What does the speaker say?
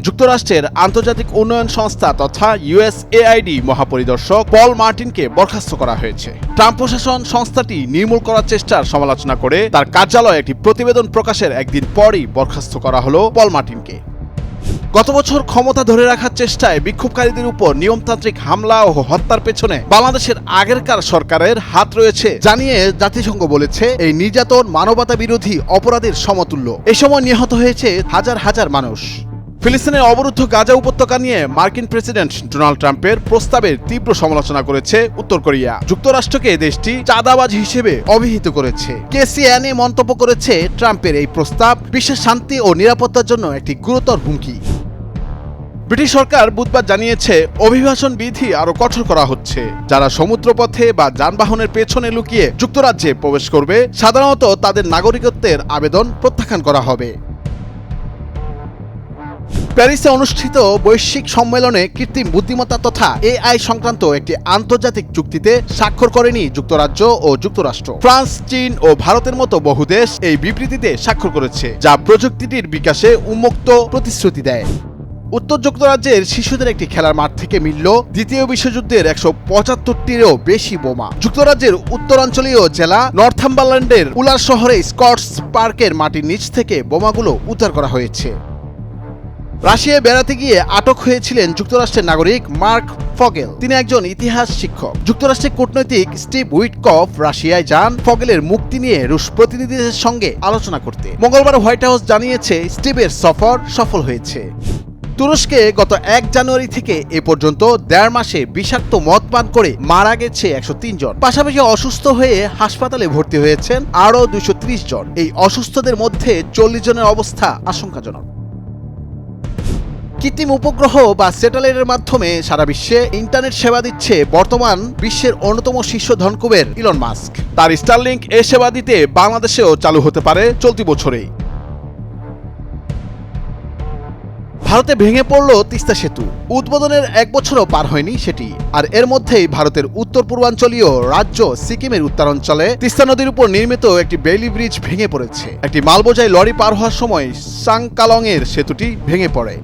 যুক্তরাষ্ট্রের আন্তর্জাতিক উন্নয়ন সংস্থা তথা USAID মহাপরিদর্শক পল মার্টিনকে বরখাস্ত করা হয়েছে। ট্রাম্প প্রশাসন সংস্থাটি নির্মূল করার চেষ্টার সমালোচনা করে তার কার্যালয়ে একটি প্রতিবেদন প্রকাশের একদিন পরই বরখাস্ত করা হলো পল মার্টিনকে। গত বছর ক্ষমতা ধরে রাখার চেষ্টায় বিক্ষোভকারীদের উপর নিয়মতান্ত্রিক হামলা ও হত্যার পেছনে বাংলাদেশের আগেরকার সরকারের হাত রয়েছে জানিয়ে জাতিসংঘ বলেছে এই নির্যাতন মানবতা বিরোধী অপরাধের সমতুল্য। এ সময় নিহত হয়েছে হাজার হাজার মানুষ। ফিলিস্তিনের অবরুদ্ধ গাজা উপত্যকা নিয়ে মার্কিন প্রেসিডেন্ট ডোনাল্ড ট্রাম্পের প্রস্তাবের তীব্র সমালোচনা করেছে উত্তর কোরিয়া। যুক্তরাষ্ট্রকে দেশটি চাঁদাবাজ হিসেবে অভিহিত করেছে। KCNA মন্তব্য করেছে, ট্রাম্পের এই প্রস্তাব বিশ্বের শান্তি ও নিরাপত্তার জন্য একটি গুরুতর হুমকি। ব্রিটিশ সরকার বুধবার জানিয়েছে অভিবাসন বিধি আরো কঠোর করা হচ্ছে। যারা সমুদ্রপথে বা যানবাহনের পেছনে লুকিয়ে যুক্তরাজ্যে প্রবেশ করবে সাধারণত তাদের নাগরিকত্বের আবেদন প্রত্যাখ্যান করা হবে। প্যারিসে অনুষ্ঠিত বৈশ্বিক সম্মেলনে কৃত্রিম বুদ্ধিমত্তা তথা AI সংক্রান্ত একটি আন্তর্জাতিক চুক্তিতে স্বাক্ষর করেনি যুক্তরাজ্য ও যুক্তরাষ্ট্র। ফ্রান্স, চীন ও ভারতের মতো বহু দেশ এই বিবৃতিতে স্বাক্ষর করেছে, যা প্রযুক্তিটির বিকাশে উন্মুক্ত প্রতিশ্রুতি দেয়। উত্তর যুক্তরাজ্যের শিশুদের একটি খেলার মাঠ থেকে মিলল দ্বিতীয় বিশ্বযুদ্ধের 175টিরও বেশি বোমা। যুক্তরাজ্যের উত্তরাঞ্চলীয় জেলা নর্থাম্বারল্যান্ডের উলার শহরে স্কটস পার্কের মাটির নিচ থেকে বোমাগুলো উদ্ধার করা হয়েছে। রাশিয়ায় বেড়াতে গিয়ে আটক হয়েছিলেন যুক্তরাষ্ট্রের নাগরিক মার্ক ফগেল। তিনি একজন ইতিহাস শিক্ষক। যুক্তরাষ্ট্রের কূটনৈতিক স্টিভ উইটকফ রাশিয়ায় যান ফগেলের মুক্তি নিয়ে রুশ প্রতিনিধিদের সঙ্গে আলোচনা করতে। মঙ্গলবার হোয়াইট হাউস জানিয়েছে স্টিভের সফর সফল হয়েছে। তুরস্কে গত 1 জানুয়ারি থেকে এ পর্যন্ত 1.5 মাসে বিষাক্ত মদ পান করে মারা গেছে 103 জন। পাশাপাশি অসুস্থ হয়ে হাসপাতালে ভর্তি হয়েছেন আরও 230 জন। এই অসুস্থদের মধ্যে 40 জনের অবস্থা আশঙ্কাজনক। কৃত্রিম উপগ্রহ বা স্যাটেলাইটের মাধ্যমে সারা বিশ্বে ইন্টারনেট সেবা দিচ্ছে বর্তমান বিশ্বের অন্যতম শীর্ষ ধনকুবের ইলন মাস্ক। তার স্টারলিংক এ সেবা দিতে বাংলাদেশেও চালু হতে পারে চলতি বছরেই। ভারতে ভেঙে পড়ল তিস্তা সেতু। উদ্বোধনের 1 বছরও পার হয়নি সেটি। আর এর মধ্যেই ভারতের উত্তর পূর্বাঞ্চলীয় রাজ্য সিকিমের উত্তরাঞ্চলে তিস্তা নদীর উপর নির্মিত একটি বেইলি ব্রিজ ভেঙে পড়েছে। একটি মালবোঝাই লরি পার হওয়ার সময় সাংকালং এর সেতুটি ভেঙে পড়ে।